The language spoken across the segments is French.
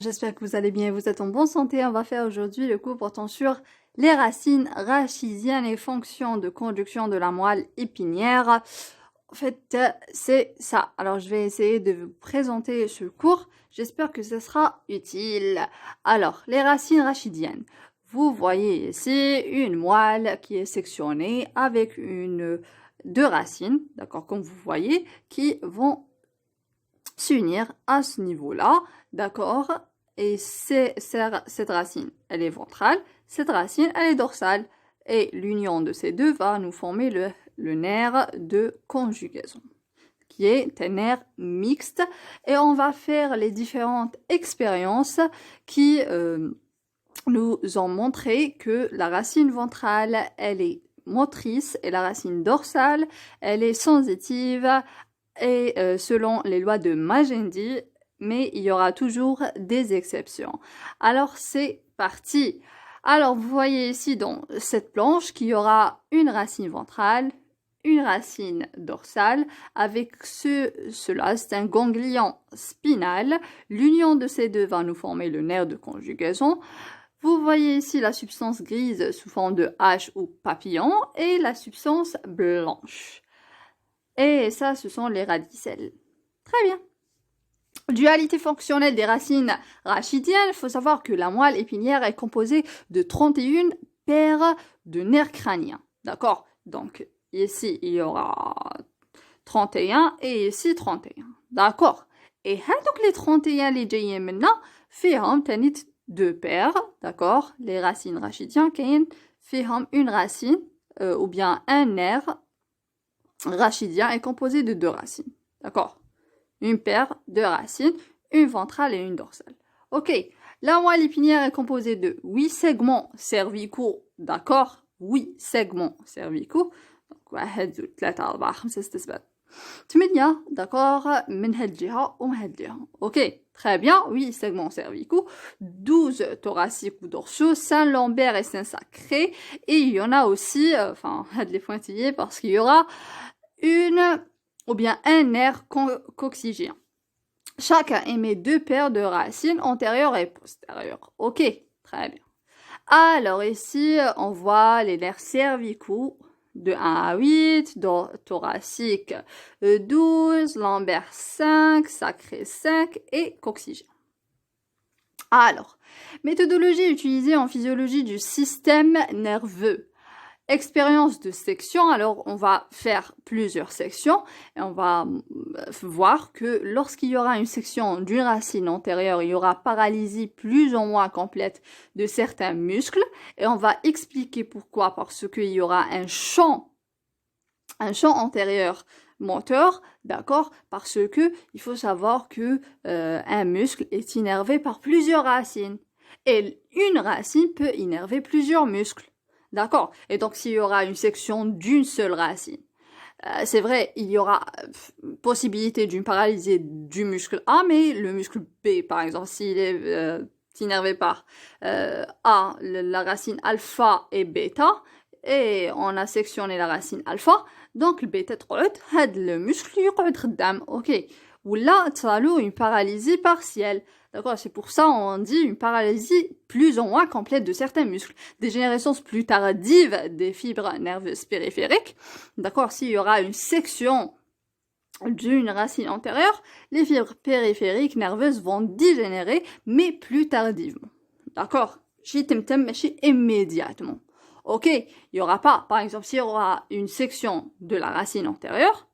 J'espère que vous allez bien et vous êtes en bonne santé. On va faire aujourd'hui le cours portant sur les racines rachidiennes et fonctions de conduction de la moelle épinière. En fait, c'est ça. Alors, je vais essayer de vous présenter ce cours. J'espère que ce sera utile. Alors, les racines rachidiennes. Vous voyez ici une moelle qui est sectionnée avec deux racines, d'accord, comme vous voyez, qui vont s'unir à ce niveau-là, d'accord? Et cette racine, elle est ventrale, cette racine, elle est dorsale. Et l'union de ces deux va nous former le nerf de conjugaison, qui est un nerf mixte. Et on va faire les différentes expériences qui nous ont montré que la racine ventrale, elle est motrice et la racine dorsale, elle est sensitive et selon les lois de Magendie, mais il y aura toujours des exceptions. Alors c'est parti. Alors vous voyez ici dans cette planche qu'il y aura une racine ventrale, une racine dorsale, avec cela, c'est un ganglion spinal. L'union de ces deux va nous former le nerf de conjugaison. Vous voyez ici la substance grise sous forme de hache ou papillon et la substance blanche. Et ça, ce sont les radicelles. Très bien. Dualité fonctionnelle des racines rachidiennes, il faut savoir que la moelle épinière est composée de 31 paires de nerfs crâniens. D'accord? Donc, ici, il y aura 31 et ici 31. D'accord? Et donc les 31 les جايين maintenant, فيهم تاني deux paires, d'accord? Les racines rachidiennes, كاين فيهم une racine ou bien un nerf rachidien est composé de deux racines. D'accord? Une paire de racines, une ventrale et une dorsale. Ok. La moelle épinière est composée de 8 segments cervicaux. D'accord? 8 segments cervicaux. Donc, 1, 2, 3, 4, 5, 6, 7. 8, d'accord, من هاد الجهة ومن هاد الجهة. Ok, très bien, 8 segments cervicaux, 12 thoraciques ou dorsaux, 5 lombaires et 5 sacrés, et il y en a aussi, les pointillés, parce qu'il y aura un nerf coccygien. Chacun émet 2 paires de racines antérieures et postérieures. Ok, très bien. Alors ici, on voit les nerfs cervicaux de 1 à 8, thoracique 12, lombaire 5, sacré 5 et coccygien. Alors, méthodologie utilisée en physiologie du système nerveux. Expérience de section, alors on va faire plusieurs sections et on va voir que lorsqu'il y aura une section d'une racine antérieure, il y aura paralysie plus ou moins complète de certains muscles et on va expliquer pourquoi, parce qu'il y aura un champ antérieur moteur, d'accord, parce que il faut savoir que un muscle est innervé par plusieurs racines et une racine peut innerver plusieurs muscles. D'accord? Et donc, s'il y aura une section d'une seule racine, c'est vrai, il y aura possibilité d'une paralysie du muscle A, mais le muscle B, par exemple, s'il est innervé par A, la racine alpha et bêta, et on a sectionné la racine alpha, donc le bêta le muscle يقعد خدام, ok? Ou là, une paralysie partielle. D'accord, c'est pour ça on dit une paralysie plus ou moins complète de certains muscles. Dégénérescence plus tardive des fibres nerveuses périphériques. D'accord, s'il y aura une section d'une racine antérieure, les fibres périphériques nerveuses vont dégénérer, mais plus tardivement. D'accord, immédiatement. Ok, il n'y aura pas, par exemple, s'il y aura une section de la racine antérieure,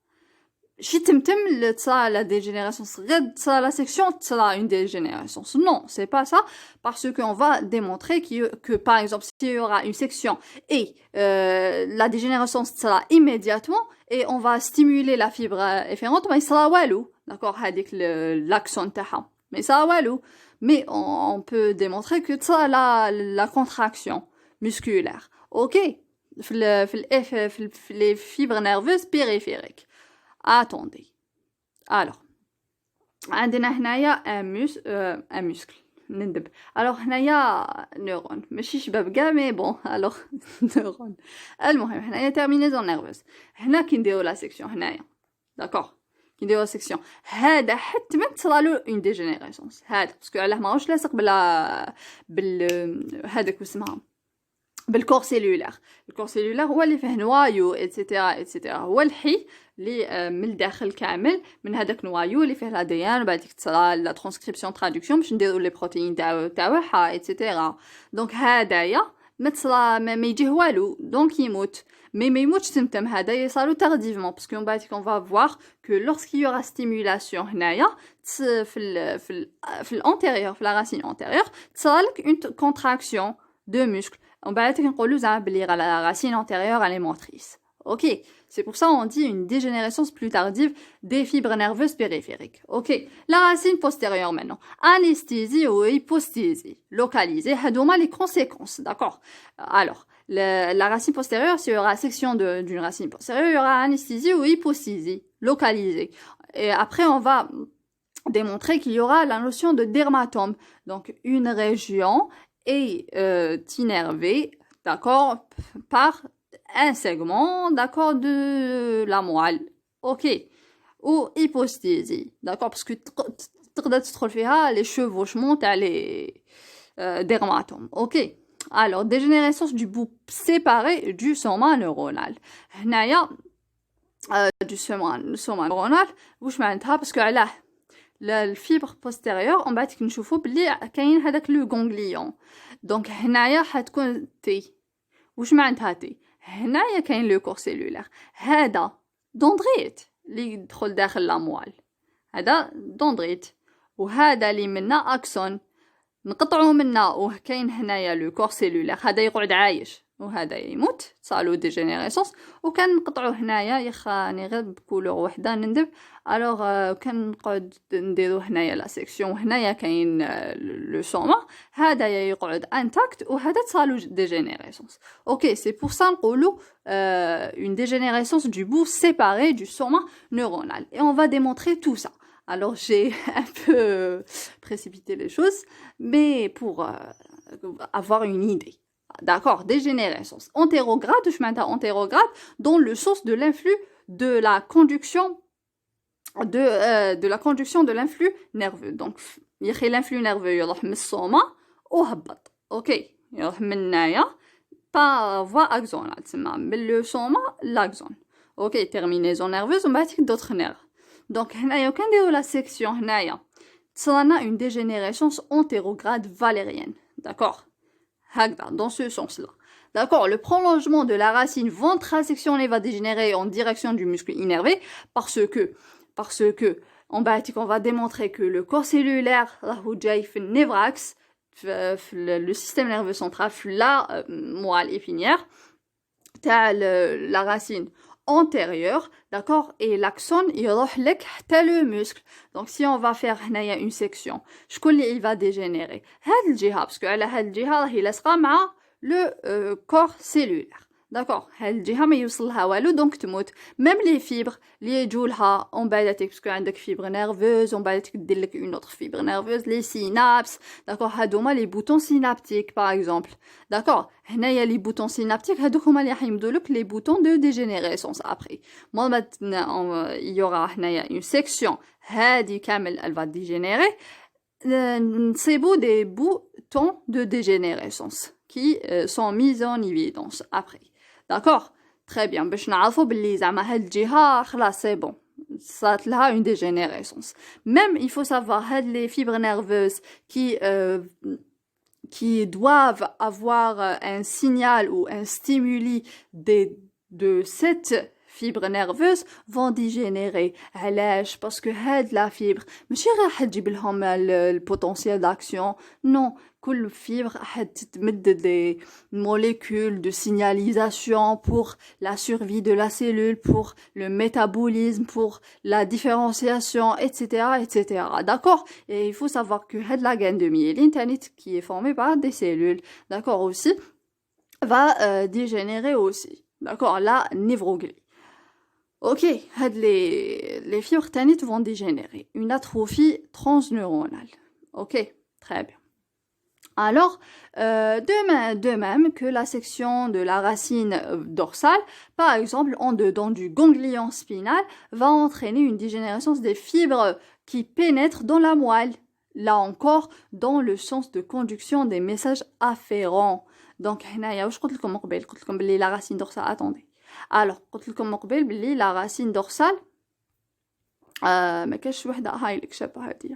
la dégénération, la section, une dégénération. Non, c'est pas ça, parce qu'on va démontrer que, par exemple, s'il y aura une section et la dégénération sera immédiatement, et on va stimuler la fibre efférente, mais ça va walou, d'accord, avec l'axon taha. Mais ça va walou. Mais on peut démontrer que ça la contraction musculaire. Ok, les fibres nerveuses périphériques. Attendez. Alors, عندنا هنايا un muscle. نندب. Alors هنايا neurone. ماشي شباب كاع مي بون. Alors neurone. المهم هنايا terminaison nerveuse. هنا كي نديرو لا سيكسيون هنايا. D'accord. كي نديرو سيكسيون هذا حتى ما تصرالو اون ديجينيريسونس هذا باسكو علاه ماهوش لاصق هذاك اسمها بالكور سيلولار. الكور سيلولار هو اللي فيه نوايو اتسيتيرا هو الحي اللي من الداخل كامل من هذاك نوايو اللي فيه الادي ان وبعد تصرا لا ترانسكريبسيون ترادكسيون باش نديرو لي بروتيين تاعها اتسيتيرا. دونك هذايا ما تصرا ما يجيه والو دونك يموت mais ما يموتش تمتم هذا يصالو tardivement parce qu'on va on va voir que lorsqu'il y aura stimulation هنايا في الانتيريور في la racine antérieure تصالك une contraction de muscle. On va نقولوا زعما بلي la racine antérieure elle est motrice. OK, c'est pour ça on dit une dégénérescence plus tardive des fibres nerveuses périphériques. OK, la racine postérieure maintenant. Anesthésie ou hyposthésie localisée, هادوما les conséquences, d'accord. Alors la racine postérieure, s'il y aura section d'une racine postérieure, il y aura anesthésie ou hyposthésie localisée. Et après, on va démontrer qu'il y aura la notion de dermatome. Donc, une région est innervée, d'accord, par un segment, d'accord, de la moelle. OK. Ou hyposthésie, d'accord, parce que تقدر تدخل فيها les chevauchements تاع les dermatomes. OK. Alors, dégénérescence du bout séparé du soma neuronal. هنايا du soma neuronal واش معناتها باسكو علاه الفيبر بوستيريور من بعد كنشوفوا بلي كاين هذاك لو غونغليون. دونك هنايا حتكون تي واش معناتها تي هنايا كاين لو كور سيلولار هذا دوندريت اللي يدخل داخل لاموال هذا دوندريت وهذا اللي منا اكسون نقطعوا منه وكاين هنايا لو كور سيلولار هذا يقعد عايش وهذا يموت صالو ديجينيريسونس وكان نقطعوا هنايا يخاني غير بكولور وحده نندب الوغ كان نقعد نديرو هنايا لا سيكسيون وهنايا كاين لو سوما هذا يقعد انتاكت وهذا صالو ديجينيريسونس. اوكي سي بور سا نقولوا une dégénérescence du bout séparé du soma neuronal et on va démontrer tout ça. Alors j'ai un peu précipité les choses, mais pour avoir une idée. D'accord, dégénérescence. Antérograde, je m'entends antérograde, dans le sens de l'influx de la conduction de l'influx nerveux. Donc, il y a l'influx nerveux, il y a le soma ou habat. Ok, il y a le pas voie axonale, c'est le soma, l'axone. Ok, terminaison nerveuse, on va dire d'autres nerfs. Donc, quand on a la section, on a une dégénérescence antérograde valérienne. D'accord? Dans ce sens-là. D'accord? Le prolongement de la racine ventrasectionnée va dégénérer en direction du muscle innervé parce que on va démontrer que le corps cellulaire, névrax, le système nerveux central, la moelle épinière, la racine antérieure, d'accord, et l'axone يروح لك حتى le muscle. Donc si on va faire هنايا une section شكون اللي il va dégénérer هاد الجهه باسكو على هاد الجهه راهي لاصقه مع le corps cellulaire. داكور هاد الجهه ما يوصلها والو دونك تموت ميم لي فيبر اللي يجوا لها اون بعداتك باسكو عندك فيبر نيرفوز اون بعداتك دير لك اون اوتر فيبر نيرفوز لي سينابس داكور هادوما لي بوتون سينابتيك باغ اكزومبل داكور هنايا لي بوتون سينابتيك هادوك هما اللي راح يمدوا لك لي بوتون دو ديجينيريسونس ابري مون يورا هنايا اون سيكسيون هادي كامل elle va dégénérer نصيبوا des boutons de dégénérescence qui sont mis en évidence après. D'accord? Très bien. باش نعرفوا باللي زعما هاد الجهه خلاص سي بون صارت لها une dégénérescence. Même il faut savoir هاد les fibres nerveuses qui doivent avoir un signal ou un stimuli de cette fibre nerveuse vont dégénérer. علاش parce que هاد la fibre ماشي راح تجيب لهم البوتنسيال d'action. Non, كل fibre حتمد des molécules de signalisation pour la survie de la cellule, pour le métabolisme, pour la différenciation, etc., etc. D'accord? Et il faut savoir que la gaine de myéline qui est formée par des cellules, d'accord, aussi, va dégénérer aussi. D'accord? La névroglie. Ok, les fibres tannites vont dégénérer. Une atrophie transneuronale. Ok, très bien. Alors, de même que la section de la racine dorsale, par exemple, en dedans du ganglion spinal, va entraîner une dégénérescence des fibres qui pénètrent dans la moelle. Là encore, dans le sens de conduction des messages afférents. Donc, هنايا واش قلت لكم من قبل؟ قلت لكم بلي la racine dorsale, attendez. Alors, قلت لكم من قبل بلي la racine dorsale ما كاش وحده هاي لك شابه هاديه.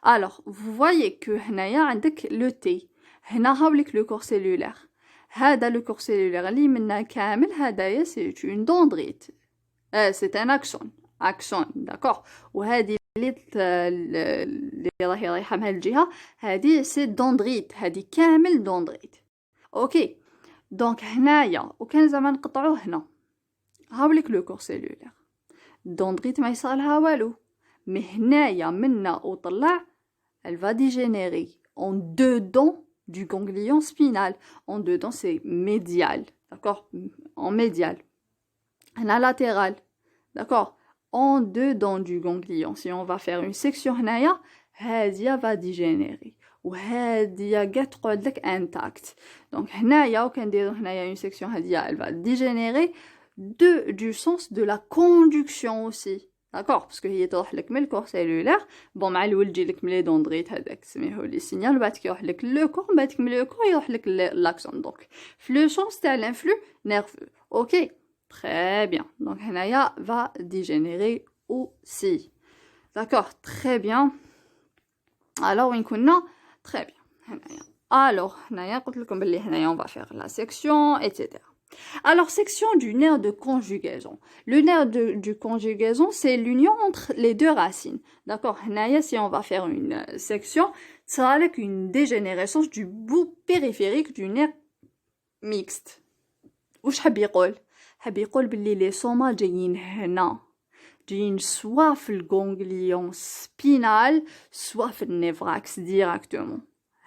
Alors, vous voyez que هنايا عندك le T. هنا هاوليك le corps cellulaire. هذا le corps cellulaire اللي منا كامل هدايا c'est une dendrite. C'est un axone. Axone, d'accord. وهذه اللي راهي رايحه من هالجهه هذه سي دندريت، هذه كامل دندريت. اوكي دونك هنايا وكان زعما نقطعوه هنا هاوليك لو كور سيلولير دندريت ما يصالها والو، مي هنايا منا وطلع elle va dégénérer en dedans du ganglion spinal. En dedans c'est médial, d'accord, en médial. هنا latéral, d'accord, en dedans du ganglion. Si on va faire une section هنايا هادية va dégénérer وهادية كاع تقعد لك intact. Donc هنايا وكنديرو هنايا une section هادية elle va dégénérer du sens de la conduction aussi, d'accord, parce que هي تروح لك من الكور سيلولير بون مع الاول تجي لك من لي دوندريت هذاك سميوه لي سينيال وبعد يروح لك لو كور بعد من لو كور يروح لك لاكسون. دونك في لو سونس تاع لانفلو نيرفو. اوكي très bien. Donc هنايا va dégénérer aussi, d'accord, très bien. alors وين كنا؟ très bien. هنايا alors هنايا قلت لكم بلي هنايا on va faire la section etc. Alors, section du nerf de conjugaison. Le nerf du conjugaison, c'est l'union entre les deux racines. D'accord? Si on va faire une section, ça va avec une dégénérescence du bout périphérique du nerf mixte. وش حاب يقول؟ حاب يقول باللي لي سوما جايين هنا، جايين سوا في الغونغليون سبينال سوا في النيفراكس ديراكتومون.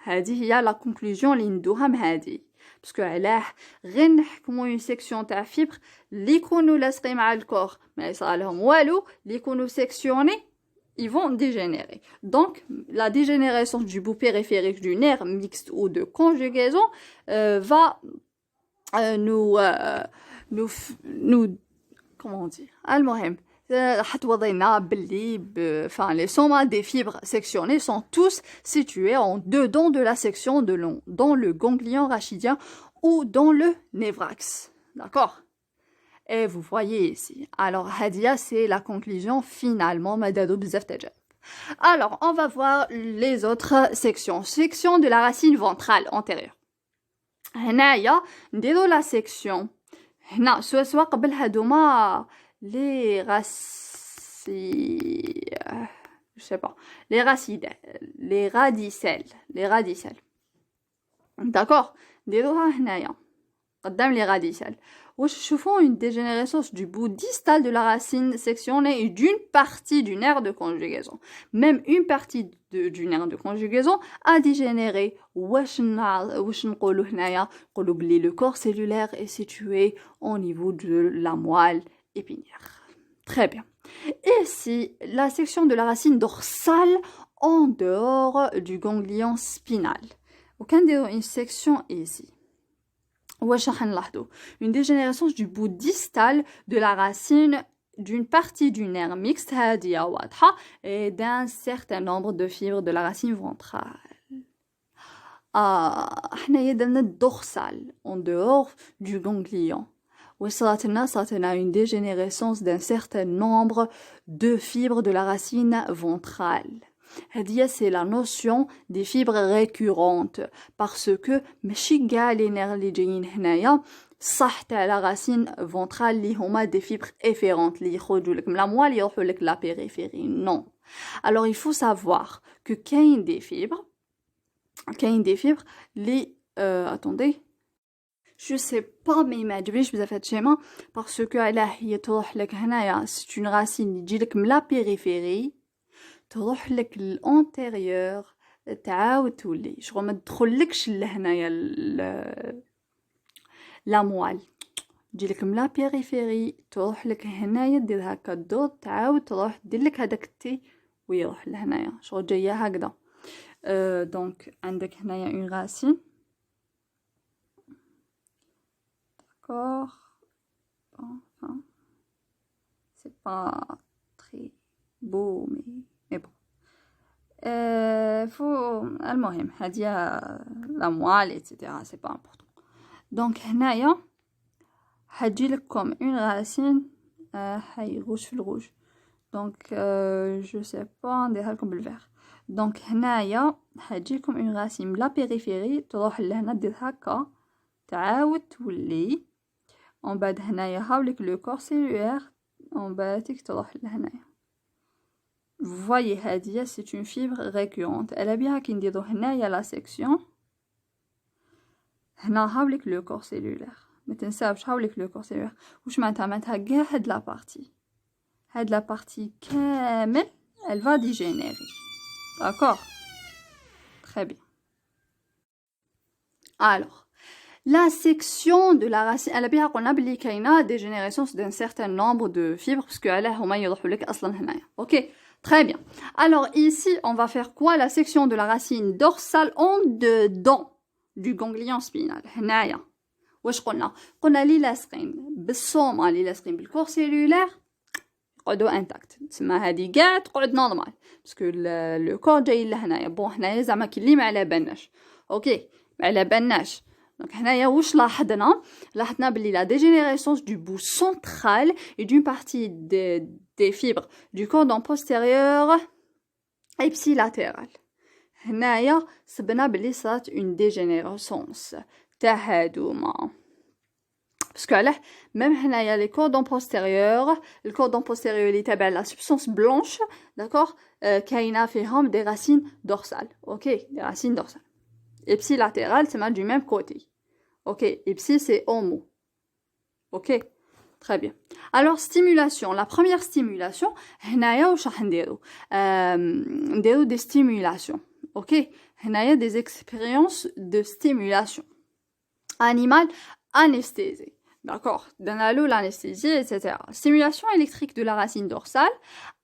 هذه هي لا كونكلوزيون اللي ندوها من هذه. باسكو علاه غير نحكمو اون سيكسيون تاع فيبر اللي يكونوا لاصقين مع الكور ما يصرالهم والو، اللي يكونوا سيكسيوني ils vont dégénérer. Donc la dégénérescence du bout périphérique du nerf mixte ou de conjugaison va nous comment dire المهم حتوضينا باللي enfin les somas des fibres sectionnées sont tous situés en dedans de la section de long dans le ganglion rachidien ou dans le névrax, d'accord. Et vous voyez ici, alors hadia c'est la conclusion finalement madado bzaf tajab. Alors on va voir les autres sections. Section de la racine ventrale antérieure. هنايا نديرو la section هنا سوا قبل هادوما les je sais pas, les radicelles, d'accord. نديروها هنايا قدام les radicelles. واش نشوفوا une dégénérescence du bout distal de la racine sectionnée et d'une partie du nerf de conjugaison. Même une partie du nerf de conjugaison a dégénéré. واش نقولوا هنايا؟ نقولوا بلي le corps cellulaire est situé au niveau de la moelle épinière. Très bien. Et si la section de la racine dorsale en dehors du ganglion spinal. وكان نديرو une section ici. واش راح نلاحظوا une dégénérescence du bout distal de la racine d'une partie du nerf mixte هادية واضحة et d'un certain nombre de fibres de la racine ventrale. حنايا درنا dorsal en dehors du ganglion. صارت لنا une dégénérescence d'un certain nombre de fibres de la racine ventrale. C'est la notion des fibres récurrentes parce que ماشي كاع les nerfs اللي جايين هنايا صح تاع la racine ventrale اللي هما des fibres efférentes اللي يخرجوا لك من la moelle يروحوا لك la périphérie. Non. Alors il faut savoir que كاين des fibres les attendez, je sais pas mais ما عجبنيش بزاف هاد الشيما parce que علاه هي تروح لك هنايا c'est une racine اللي تجي لك من la périphérie تروح لك الانتيريور تعاود تولي شغل ما تدخلكش لهنايا لا موال تجي لك من لا بيريفيري تروح لك هنايا دير هكا دور تعاود تروح دير لك هذاك التي ويروح لهنايا شغل جايه هكذا. Donc عندك هنايا une racine. D'accord. Enfin, c'est pas très beau mais bon. faut المهم هادية la moelle etc. c'est pas important. Donc هنايا حتجيلك comme une racine هاي rouge في الrouge. Donc je sais pas نديرها لكم بالفيغ. Donc هنايا حتجيلكم une racine من la périphérie تروح لهنا دير هكا تعاود تولي ومن بعد هنايا هاوليك لو كور سيلولير ومن بعد تروح لهنايا. Vous voyez هادية c'est une fibre récurrente. Elle بيها كي نديرو هنايا لا سيكسيون هنا هاوليك لو كور سيلولير. ما تنساوش هاوليك لو كور سيلولير. واش معناتها كاع هاد لا بارتي هاد لا بارتي كامل elle va dégénérer. D'accord? Très bien. Alors la section de la racine, elle a bien qu'on a بلي كاينه dégénérescence d'un certain nombre de fibres parce que علاه هما يروحوا لك اصلا هنايا. OK, très bien. Alors ici, on va faire quoi? La section de la racine dorsale en dedans du ganglion spinal. هنايا واش قلنا لي لاصقين بالسوما لي لاصقين بالكور سيلولير يقعدوا انتاكت. تسمى هذه كاع تقعد نورمال باسكو لو كور جاي لهنايا. بون هنايا زعما كي اللي ما على بالناش. اوكي ما على بالناش. دونك هنايا واش لاحظنا بلي la dégénérescence du bout central et d'une partie des fibres du cordon postérieur ipsilatéral. هنايا سبنا بلي صارت une dégénérescence تاع هادوما parce que علاه même هنايا les cordons postérieurs le cordon postérieur اللي تابع la substance blanche d'accord كاينه فيهم des racines dorsales. OK, des racines dorsales. Ipsilatéral, c'est mal du même côté. OK, ipsi c'est homo. OK, très bien. Alors stimulation, la première stimulation, هنايا واش راح نديرو؟ نديرو des stimulations. OK, هنايا des expériences de stimulation. Animal anesthésié. D'accord, donne-le l'anesthésie, etc. Stimulation électrique de la racine dorsale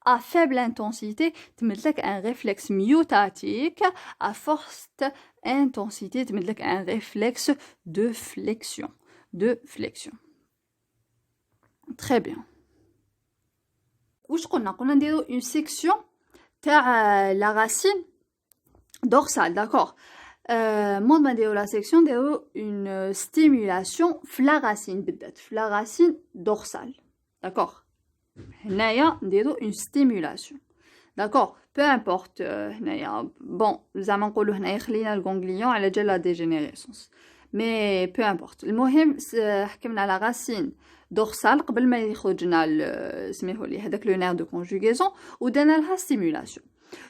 à faible intensité, تمدلك un réflexe myotatique. À forte intensité, تمدلك un réflexe de flexion. Très bien. واش قلنا نديرو une section تاع la racine dorsale, d'accord. مود ما نديرو لا سيكسيون نديرو une stimulation في la racine بالذات في la racine dorsale, d'accord. هنايا نديرو une stimulation, d'accord. peu importe هنايا bon زعما نقولو هنايا خلينا الغونغليون على جال لا ديجينيريسونس مي peu importe. المهم حكمنا على راسين dorsale قبل ما يخرجنا سميهولي هذاك لو نير دو كونجوغيزون ودرنا لها stimulation.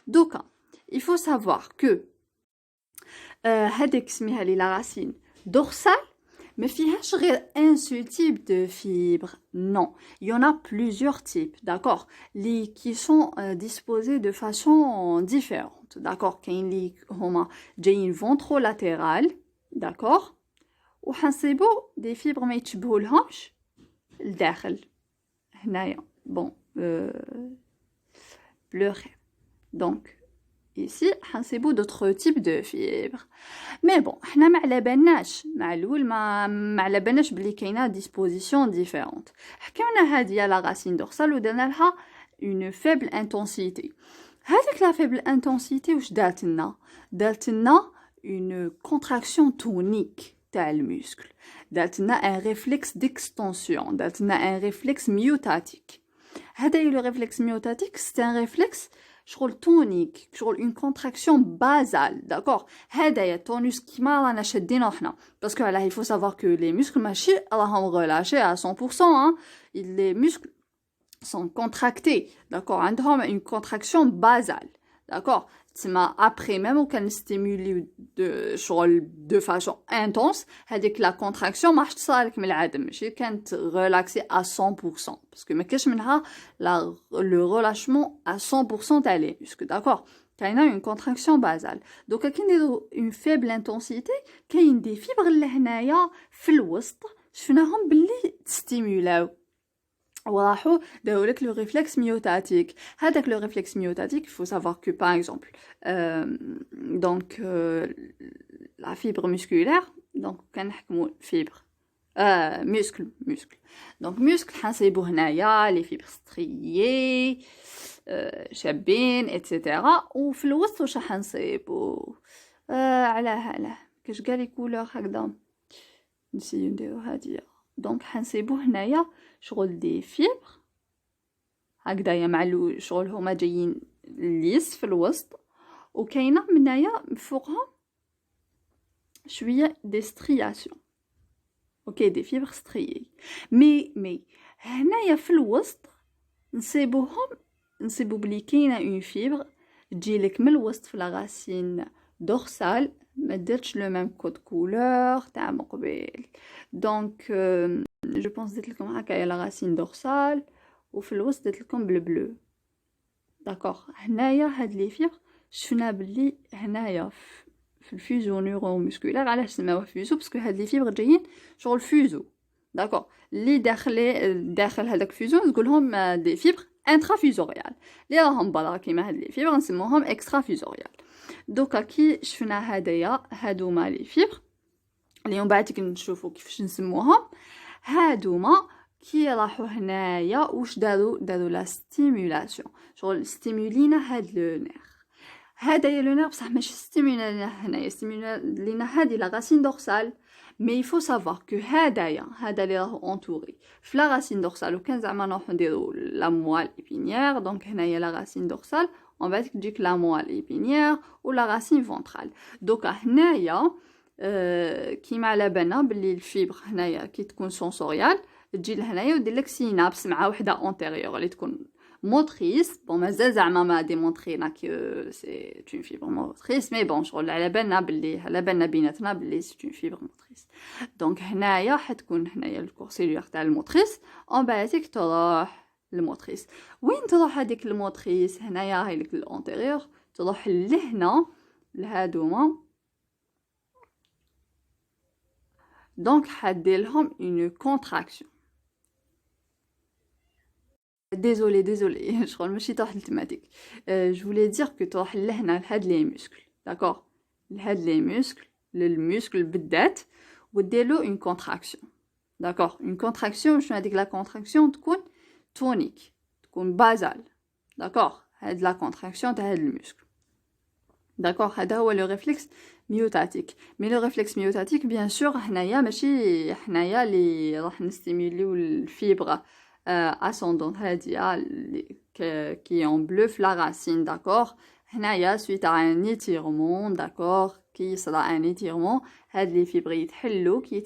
دوكا il faut savoir que هذيك سميها لي لا راسين dorsale ما فيهاش غير un seul type de fibre. Non, il y en a plusieurs types, d'accord, qui sont disposés de façon différente, d'accord. كاين لي هما جايين ventrolatéral, d'accord, وحنصيبو des fibres ما يتشبهولهمش لداخل هنايا. bon pleurer. donc ici حنصيبو d'autres types de fibres. mais bon حنا ما على بالناش مع الاول ما على بالناش بلي كاينه disposition différente. حكينا هذه لا راسين دورسال ودرنا لها une faible intensité. هذيك لا faible intensité واش دارت لنا une contraction tonique تاع المسكل. دارت لنا un réflexe d'extension, دارت لنا un réflexe myotatique. هذا le réflexe myotatique c'est un réflexe شغل تونيك شغل une contraction basale, d'accord. هذايا التونus كيما رانا شادينو حنا باسكو علاه il faut savoir que les muscles ماشي راهم relâchés à 100% hein. les muscles sont contractés, d'accord, عندهم une contraction basale, d'accord. تسمى après même ou كان stimuli de شغل de façon intense هذيك la contraction ما راح تصالك من العدم ماشي كانت relaxée à 100% parce que ما كاش منها le relâchement à 100% تاع les muscles, d'accord. كاينه une contraction basale. donc كي نديرو une faible intensité كاين دي فيبر لهنايا في الوسط شفناهم باللي تستيمولاو وراحوا داو لك لو ريفلكس ميوتاتيك. هذاك لو ريفلكس ميوتاتيك faut savoir que par exemple donc la fibre musculaire donc كنحكموا fibre muscle donc muscle حنصيبو هنايا لي فيبر ستريي شابين اتسيتيرا وفي الوسط واش حنصيبو علاه كاش كاع لي كولور هكذا نسيو نديرو هادية دونك حنصيبو هنايا شغل دي فيبر هكذايا مع شغل هما جايين ليس في الوسط وكاينه منايا فوقهم شويه دي سترياسيون اوكي دي فيبر ستريي مي هنايا في الوسط نصيبو بلي كاينه اون فيبر تجيلك من الوسط في لا راسين دورسال ما درتش لو ميم كود كولور تاع مقبل دونك جو بونس درت لكم هكايا لا راسين دورسال وفي الوسط درت لكم بلو داكوغ هنايا هاد لي فيبر شفنا بلي هنايا في الفيزو نيورو مسكولار علاش سماوه فيزو باسكو هاد لي فيبر جايين شغل فيزو داكوغ اللي داخل هذاك فيزو نقولهم دي فيبر انترافيزوريال اللي راهم برا كيما هاد لي فيبر نسموهم اكسترافيزوريال دوكا كي شفنا هدايا هادوما لي فيبر اللي من بعد نشوفوا كيفاش نسموهم هادوما كي راحوا هنايا واش داروا لا ستيمولاسيون شغل ستيمولينا هاد لو نير هدايا لو نير بصح ماشي ستيمولينا هنايا ستيمولينا هادي لا راسين دورسال مي يفو سافوار كو هذا اللي راهو انتوري في لا راسين دورسال وكان زعما نروحو نديرو لا موال ايبينيير دونك هنايا لا راسين دورسال ومن بعد تجيك لا موال ايبينيير ولا راسين فونترال دوكا هنايا كيما على بالنا بلي الفيبر هنايا كي تكون سونسوريال تجي لهنايا ودير لك سينابس مع وحده اونتيريور اللي تكون موتريس بون مازال زعما ما ديمونطرينا كو سي اون فيبر موتريس مي بون شغل على بالنا بيناتنا بلي سي اون فيبر موتريس دونك هنايا حتكون هنايا الكورسيلير تاع الموتريس اون بعدك تروح الموتريس وين تروح هذيك الموتريس هنايا هاي لك الانتيريور تروح لهنا لهادوما دونك حدير لهم اون كونتراكسيون désolé شغل ماشي تروح للتماتيك je voulais dire que تروح لهنا لهاد لي مسكل داكور لهاد لي مسكل للمسكل بالذات وديرلو اون كونتراكسيون داكور اون كونتراكسيون شنو هذيك لا كونتراكسيون تكون تونيك تكون بازال داكور هاد لا كونتراكسيون تاع هاد المسكل داكور هذا هو لو ريفلكس ميوتاتيك مي لو ريفلكس ميوتاتيك بيان سور هنايا ماشي حنايا اللي راح نستيموليو الفيبر ascendant هادية qui est en bleu في la racine d'accord هنايا suite à un étirement d'accord كي يصرى ان étirement هاد لي فيبر يتحلو كي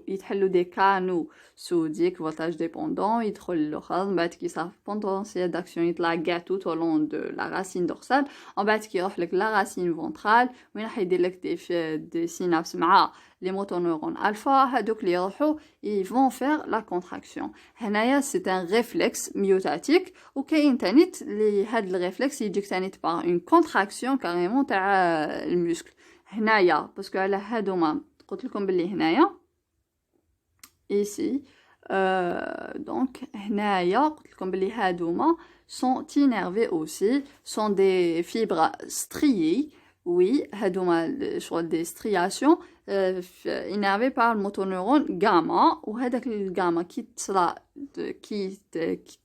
يتحلو دي كانو سوديك فولتاج ديبوندون يدخل الاخر من بعد كي صافي بوتونسيال داكسيون يطلع كاع توت لون دو لا راسين دورسال ومن بعد كي يروح لك لا راسين فونترال وين راح يدير لك دي سينابس مع لي موتونيرون الفا هادوك اللي يروحوا يفون فير لا كونتراكسيون هنايا سي ان ريفلكس ميوتاتيك وكاين تاني لي هاد الريفلكس يجيك تاني بار اون كونتراكسيون كاريمون تاع المسكل هنايا باسكو على هادوما قلت لكم بلي هنايا ايسي دونك هنايا قلت لكم بلي هادوما سون تينيرفي اوسي سون دي فيبر ستريي وي هادوما شغل دي سترياسيون énervé par le motoneuron gamma ou هذاك الجاما qui sera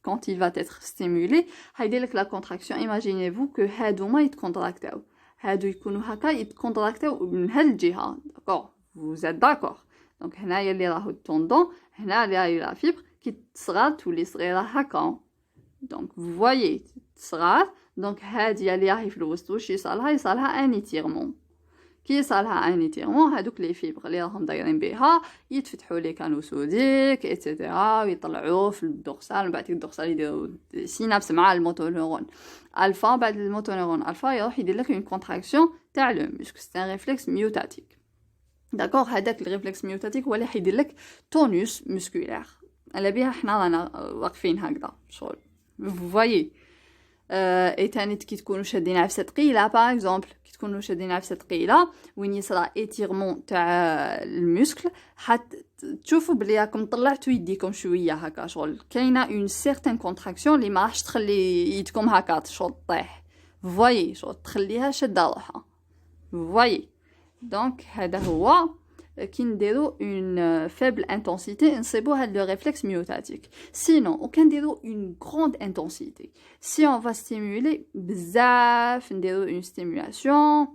quand il va être stimulé هيدير لك la contraction imaginez-vous que هادوما يتكونتراكتاو هادو يكونوا هكا يتكونتراكتاو من هاد الجهه داكور vous êtes d'accord donc هنايا اللي راهو التوندون هنا اللي راهي لا فيبر كي تصغر تولي صغيره هكا donc vous voyez تصغر donc هادي اللي راهي في الوسط واش يصالها ان ايتيرمون كي يصالها ان ايتيرمون هادوك لي فيبر اللي راهم دايرين بها يتفتحوا لي كانو سوديك ايتترا ويطلعوا في الدورسال من بعد الدورسال يديروا سينابس مع الموتونيرون الفا بعد الموتونيرون الفا يروح يدير لك اون كونتراكسيون تاع لو مسك سي ان ريفلكس ميوتاتيك داكوغ هذاك الريفلكس ميوتاتيك هو اللي حيدير لك تونوس مسكولير على بها حنا رانا واقفين هكذا شغل فوايي اي تاني كي تكونوا شادين عفسه ثقيله باغ اكزومبل كي تكونوا شادين عفسه ثقيله وين يصرى ايتيرمون تاع المسكل تشوفوا بلي راكم طلعتوا يديكم شويه هكا شغل كاينه اون سيرتين كونتراكسيون اللي ما راحش تخلي يدكم هكا شغل طيح فوايي شغل تخليها شاده روحها فوايي دونك هذا هو كي نديرو اون فaible intensité نصيبو هاد لو ريفلكس ميوتاتيك سينون وكنديرو اون غروند intensité si on va stimuler بزاف نديرو اون stimulation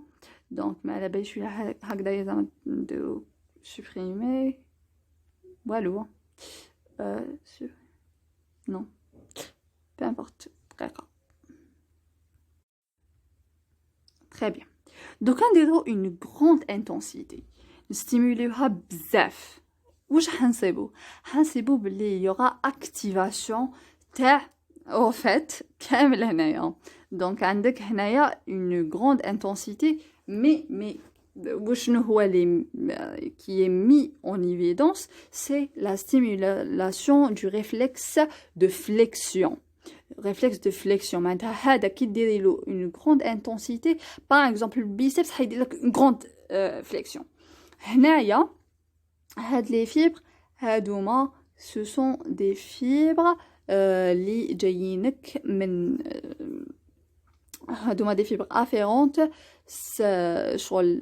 دونك ما على باليش هكذا زعما نديرو supprimer والو non peu importe دقيقه très bien دوكا نديرو اون غروند intensité نستيموليوها بزاف واش حنصيبو بلي يوغا اكتيفاسيون تاع او فات كامل هنايا دونك عندك هنايا اون غروند انتنسيتي مي وشنو هو لي qui est mis en évidence c'est la stimulation du réflexe de flexion réflexe de flexion معناتها هذا كي ديري له une grande intensité par exemple البيسبس حيدير لك une grande flexion هنايا هاد لي فيبر هادوما سو سون دي فيبر لي جايينك من هادوما دي فيبر افيرونت شغل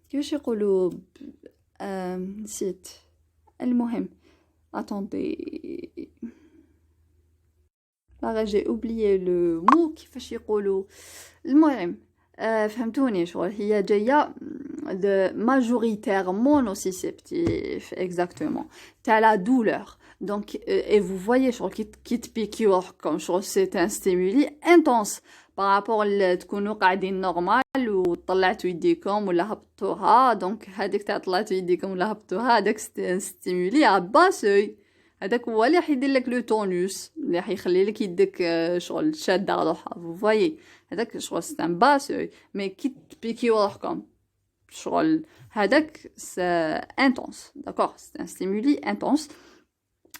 كيفاش يقولوا نسيت المهم attendez là j'ai oublié le mot كيفاش يقولوا المهم فهمتوني شغل هي جايه de majoritairement nociceptif exactement t'as la douleur donc et vous voyez شغل كي تبيكيو comme شغل c'est un stimuli intense par rapport تكونوا قاعدين نورمال وطلعتوا يديكم ولا هبطوها دونك هذيك تاع طلعتوا يديكم ولا هبطوها هذاك ستيمولي عباسي هذاك هو اللي راح يدير لك لو تونوس اللي راح يخلي لك يدك شغل شاده روحها vous voyez هذاك شغل c'est un bassin مي كي تبيكيو روحكم شغل هذاك c'est intense d'accord c'est un stimuli intense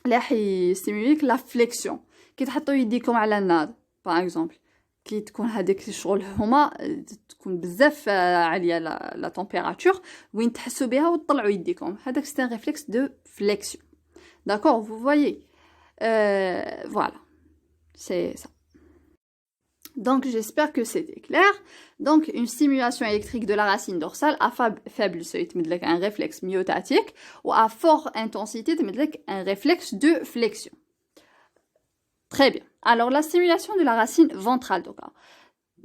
اللي راح يستيمولي لك لا فليكسيون كي تحطوا يديكم على النار باغ اكزومبل كي تكون هذيك الشغل هما تكون بزاف عاليه لا تمبيراتور وين تحسوا بها وتطلعوا يديكم هذاك c'est un réflexe de flexion d'accord vous voyez voilà c'est ça. Donc j'espère que c'était clair. Donc une stimulation électrique de la racine dorsale à faible seuil تمدلك un réflexe myotatique ou à forte intensité تمدلك un réflexe de flexion. Très bien. Alors la stimulation de la racine ventrale donc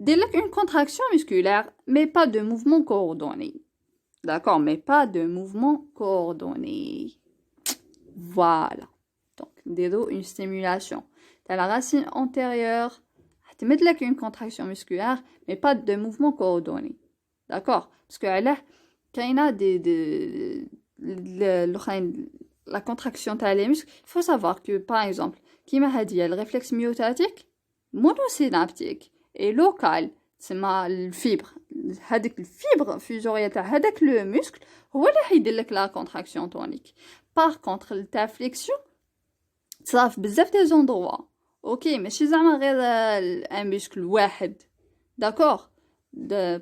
délègue une contraction musculaire mais pas de mouvement coordonné. D'accord, mais pas de mouvement coordonné. Voilà. Donc dédo une stimulation de la racine antérieure تمد لك une contraction musculaire mais pas de mouvement coordonné d'accord parce que là كاينه la contraction تاع les muscles il faut savoir que par exemple كيما هادي le réflexe myotatique monosynaptique et local تسمى الفيبر هذيك الفيبر فيزوريه تاع هذاك لو muscle هو اللي حيدير لك la contraction tonique par contre تاع flexion تصاف بزاف دي زوندروا اوكي ماشي زعما غير ان ميسكل واحد داكوغ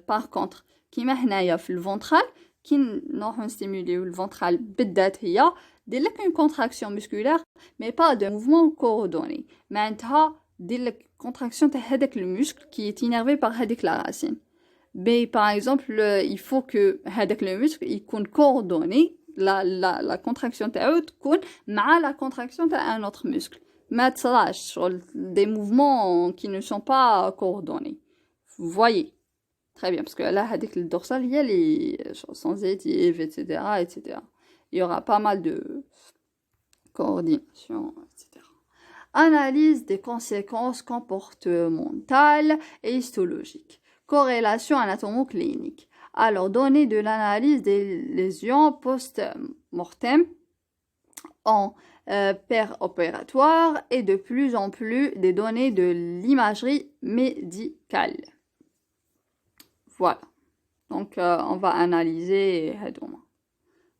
باغ كونطر كيما هنايا في الفونترال كي نروحو نستيموليو الفونترال بالذات هي دير لك اون كونتراكسيون مسكولير مي با دو موفمون كوردوني معناتها دير لك كونتراكسيون تاع هذاك المسكل كي تينيرفي باغ هذيك لا راسين بي باغ اكزومبل il faut que هذاك لو مسكل يكون كوردوني la contraction تاعو تكون مع la contraction تاع un autre muscle ما تصراش des mouvements qui ne sont pas coordonnés vous voyez très bien parce que là هذيك الدورسال هي les sensitives etc il y aura pas mal de coordination etc analyse des conséquences comportementales et histologiques corrélation anatomo-clinique alors données de l'analyse des lésions post-mortem en péropératoire et de plus en plus des données de l'imagerie médicale. Voilà. Donc, on va analyser.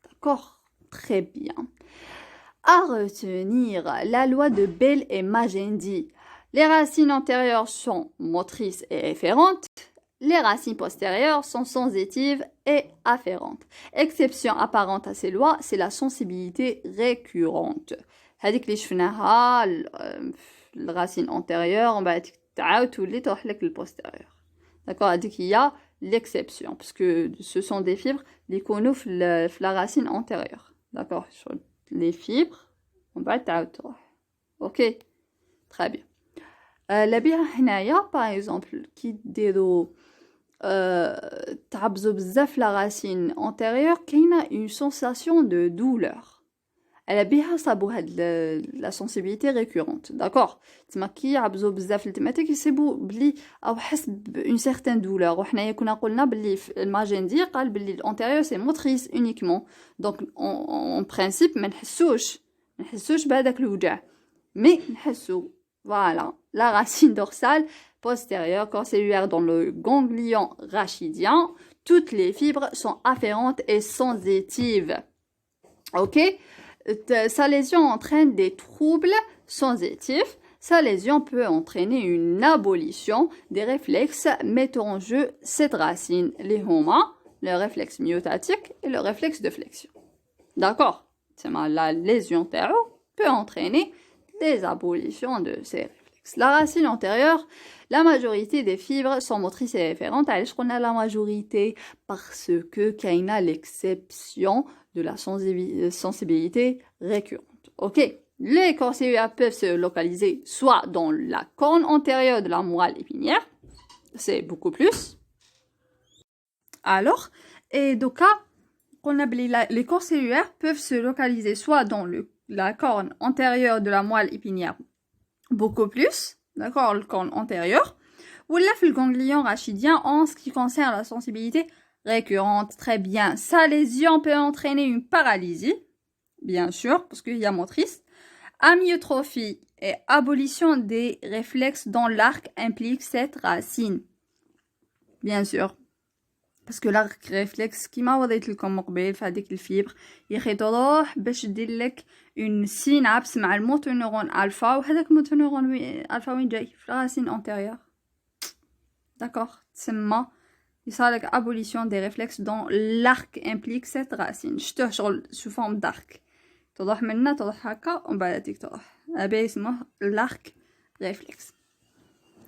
D'accord? Très bien. À retenir la loi de Bell et Magendie. Les racines antérieures sont motrices et référentes. Les racines postérieures sont sensitives et afférentes. Exception apparente à ces lois, c'est la sensibilité récurrente. هذيك اللي شفناها الرacine antérieure on va تعاود تولي تروح لك البوستيريور. D'accord, هذيك هي l'exception parce que ce sont des fibres اللي يكونوا في la racine antérieure. D'accord, les fibres on va تعاود تروح. OK. Très bien. لا بيها هنايا باغ اكزومبل كي ديروا تعبزوا بزاف لا راسين انتيريور كاينه اون سونساسيون دو دولور على بها صابوا هاد لا سونسيبيليتي ريكورونت داكوغ تما كي عبزوا بزاف التماتيك يسيبوا بلي او حس بون سيغتان دولور وحنايا كنا قلنا بلي الماجندي قال بلي الانتيريور سي موتريس اونيكمون دونك اون برينسيپ ما نحسوش بهذاك الوجع مي نحسو voilà la racine dorsale postérieure corcellulaire dans le ganglion rachidien. Toutes les fibres sont afférentes et sensitives. Ok, sa lésion entraîne des troubles sensitifs. Sa lésion peut entraîner une abolition des réflexes mettant en jeu cette racine, les homa, le réflexe myotatique et le réflexe de flexion. D'accord, la lésion terreau peut entraîner des abolitions de ces réflexes. La racine antérieure, la majorité des fibres sont motrices et référentes. Allez, je connais la majorité parce que qu'il y a l'exception de la sensibilité récurrente. Ok, les corcellulaires peuvent se localiser soit dans la corne antérieure de la moelle épinière, c'est beaucoup plus. Alors, et donc les corcellulaires peuvent se localiser soit dans la corne antérieure de la moelle épinière, beaucoup plus, d'accord, le corne antérieur, ou là, le ganglion rachidien en ce qui concerne la sensibilité récurrente. Très bien. Sa lésion peut entraîner une paralysie, bien sûr, parce qu'il y a motrice, amyotrophie et abolition des réflexes dont l'arc implique cette racine. Bien sûr. parce que l'arc réflexe كيما وضيت لكم قبيل في هذيك الفيبر يخيطروح باش دير لك اون سينابس مع الموتونيرون الفا وهذاك الموتونيرون الفا وين جاي في الراسين انتيريور داكوغ تسمى يصالك abolition des réflexes dont l'arc implique cette racine شتوه شغل sous forme d'arc تروح منا تروح هكا ومن بعد تيك تروح هذا يسموه l'arc réflexe.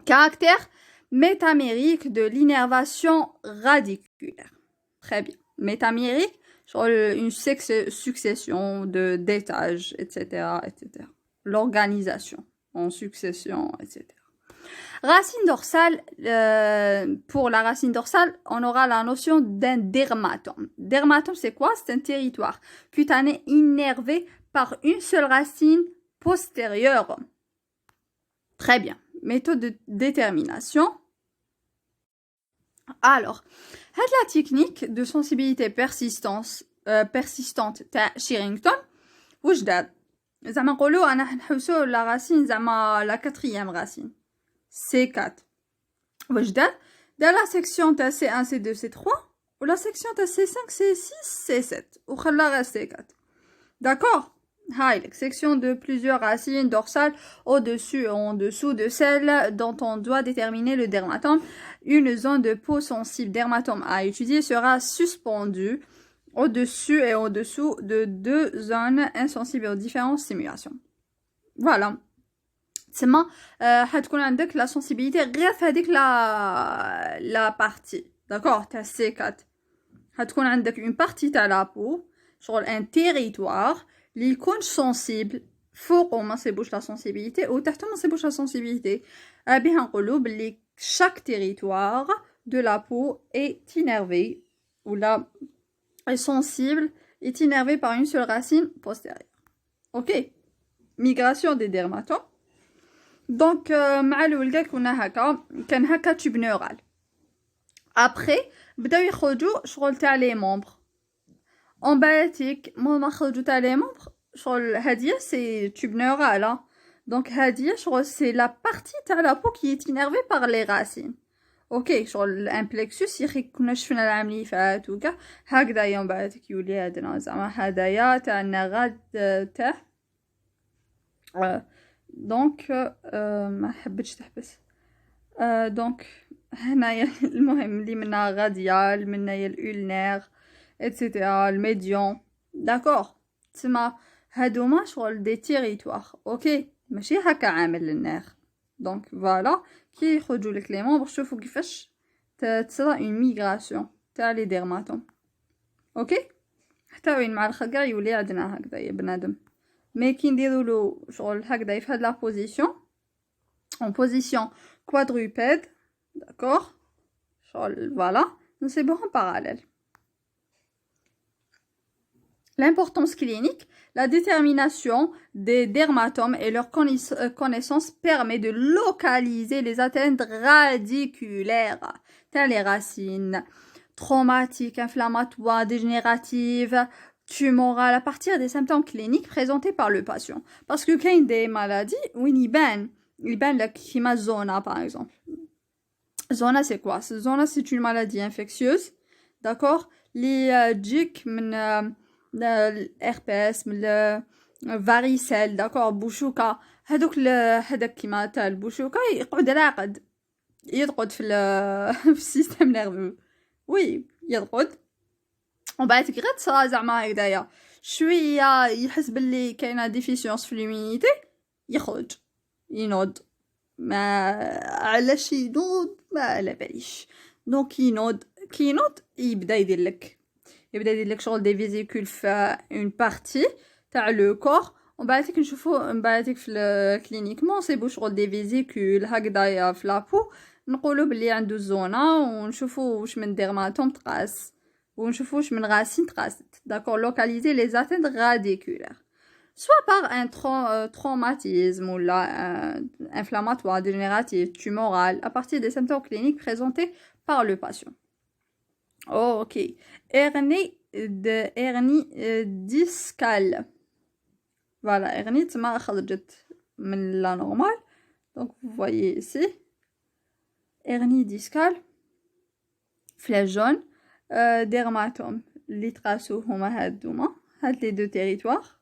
Caractère métamérique de l'innervation radiculaire. Très bien. Métamérique, sur une succession d'étages, etc., etc. L'organisation en succession, etc. Racine dorsale, pour la racine dorsale, on aura la notion d'un dermatome. Dermatome, c'est quoi? C'est un territoire cutané innervé par une seule racine postérieure. Très bien. Méthode de détermination. Alors, la technique de sensibilité persistante تاع Sherrington واش دار زعما نقولوا انا نحوسوا لا راسين زعما لا 4e racine C4 واش دار لا section تاع C1 C2 C3 ou la section تاع C5 C6 C7 وخلا غير C4 d'accord. Section de plusieurs racines dorsales au-dessus et en dessous de celle dont on doit déterminer le dermatome. Une zone de peau sensible dermatome à étudier sera suspendue au-dessus et au-dessous de deux zones insensibles aux différentes stimulations. Voilà. تسمى حتكون عندك la sensibilité غير في هذيك la partie d'accord تاع C4 حتكون عندك une partie تاع la peau شغل un territoire اللي يكون sensible فوق ما نصيبوش لا sensibilité وتحت ما نصيبوش لا sensibilité بها نقولوا بلي chaque territoire de la peau est innervé ou là est sensible est innervé par une seule racine postérieure. Ok, migration des dermatomes. Donc مع الولده كنا هكا كان هكا تيوب نورال après بداو يخرجوا شغل تاع لي ممبر امباتيك ما خرجوا تاع لي ممبر شغل هاديه سي تيوب نورال donc هاديه شغل سي لا بارتي تاع لا بو كي est innervée par les racines. اوكي شغل الامبلكسوس يخي كنا شفنا العام اللي فات وكا هكذا يوم بعد يولي عندنا زعما هدايا تاع النغاد تاع دونك ما حبيتش تحبس. دونك هنايا المهم اللي منا غاديال منايا الأولنير اتسيتيرا الميديون داكوغ. تسمى هادوما شغل دي تيريتوار اوكي ماشي هكا عامل للنير. دونك فوالا كي يخرجوا لك لي مون باش تشوفوا كيفاش تصرا اون ميغراسيون تاع لي ديرماتوم اوكي. حتى وين مع الخقع يولي عندنا هكذايا بنادم. مي كي نديرولو شغل هكذايا في هاد لا بوزيسيون en position quadrupède, d'accord, voilà, c'est bon en parallèle. L'importance clinique, la détermination des dermatomes et leur connaissance permet de localiser les atteintes radiculaires, telles les racines, traumatiques, inflammatoires, dégénératives, tumorales, à partir des symptômes cliniques présentés par le patient. Parce que quand il y a des maladies, où il y a كيما zona par exemple. Zona c'est quoi? Zona c'est une maladie infectieuse, d'accord, اللي تجيك من الherpès من varicelle, d'accord, بوشوكة. هذاك كيما تاع البوشوكة يقعد راقد يرقد في السيستم نيرفو. وي يرقد ومن بعد كي غير تصرا زعما هكذايا شويه يحس باللي كاينه ديفيسيونس في لومينيتي يخرج ينوض. ما علاش ينوض ما على باليش. دونك ينوض كي ينوض يبدا يدير لك شغل دي فيزيكول في اون بارتي تاع لو كور. ومن بعد نشوفو من بعد في الكلينيكمون سيبو شغل دي فيزيكول هكذايا في لابو نقولوا بلي عنده زونا ونشوفو واش من ديرماتوم تقاس ونشوفو واش من غاسين تقاست. داكور لوكاليزي لي زاتينت راديكولير soit par un traumatisme ou inflammatoire, dégénératif, tumoral, à partir des symptômes cliniques présentés par le patient. Oh, ok. Hernie discale. Voilà, hernie, تما خرجت من la normale. Donc, vous voyez ici. Hernie discale. Flèche jaune. Dermatome. اللي تقاسو هما هادوما. هاد les deux territoires.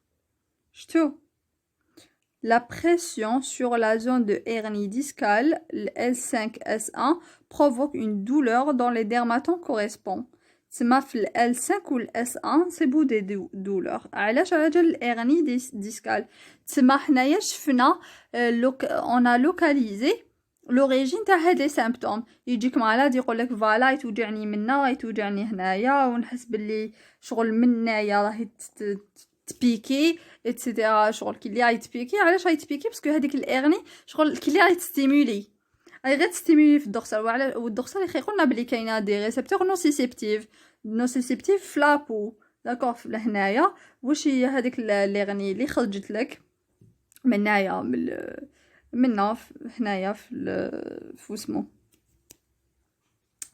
La pression sur la zone de hernie discale, le L5-S1, provoque une douleur dont les dermatomes correspondent. Le L5 ou le S1, c'est bout des douleurs. علاش على جال hernie discale. حنايا شفنا on a localisé l'origine تاع هاد لي سيمبتوم. يجيك malade يقول لك فوالا يتوجعني منا يتوجعني هنايا ونحس باللي شغل منايا راهي تبيكي اتسيتيرا. شغل كي اللي غيتبيكي علاش غيتبيكي باسكو هذيك الارني شغل كي اللي غيتستيمولي غير تستيمولي في الدورسال. والدورسال يقولنا بلي كاينه دي ريسبتور نوسيسيبتيف فلابو داكوغ لهنايا. واش هي هذيك الارني اللي خرجت لك منايا منا هنايا في اسمو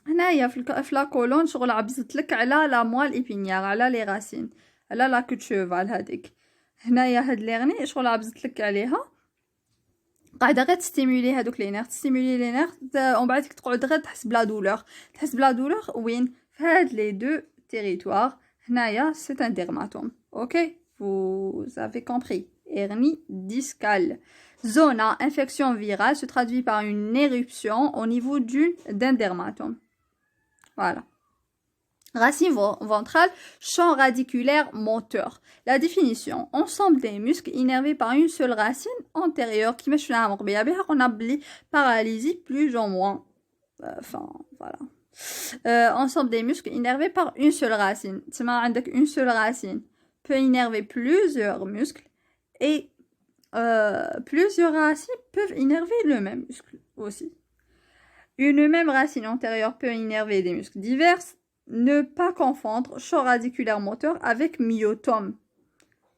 هنايا في لا كولون شغل عبزت لك على لا موال ايبينيار على لي راسين على لا كوت شوفال. هذيك هنايا هاد ليغني شغل عبزت لك عليها قاعده غير تستيمولي هادوك لي نير تستيمولي لي نير ومن بعد تقعد غير تحس بلا دولور وين في هاد لي دو تيريتوار. هنايا سي ان ديرماتوم اوكي vous avez compris. Hernie discale. Zona, infection virale, se traduit par une éruption au niveau d'un dermatome. Voilà. Racine ventrale, champ radiculaire moteur. La définition, ensemble des muscles innervés par une seule racine antérieure qui met on a paralysie plus ou moins. Enfin, voilà. Ensemble des muscles innervés par une seule racine. Une seule racine peut innerver plusieurs muscles et plusieurs racines peuvent innerver le même muscle aussi. Une même racine antérieure peut innerver des muscles divers. Ne pas confondre champ radiculaire moteur avec myotome.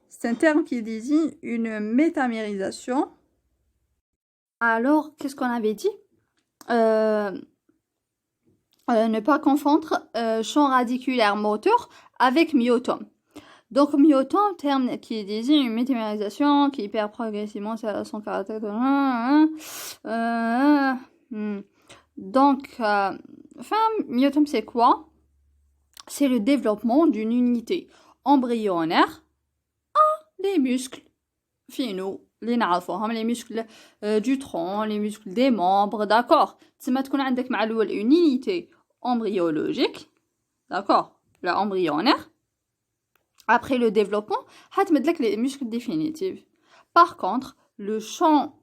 C'est un terme qui désigne une métamérisation. Alors, qu'est-ce qu'on avait dit? Ne pas confondre champ radiculaire moteur avec myotome. Donc, myotome, terme qui désigne une métamérisation qui perd progressivement son caractère de... Donc, myotome, c'est quoi? C'est le développement d'une unité embryonnaire à des muscles finaux اللي نعرفوهم les muscles du tronc, les muscles des membres, d'accord. تسمى تكون عندك مع الأول une unité embryologique, d'accord, la embryonnaire. Après le développement, هتمد لك les muscles définitifs. Par contre, le champ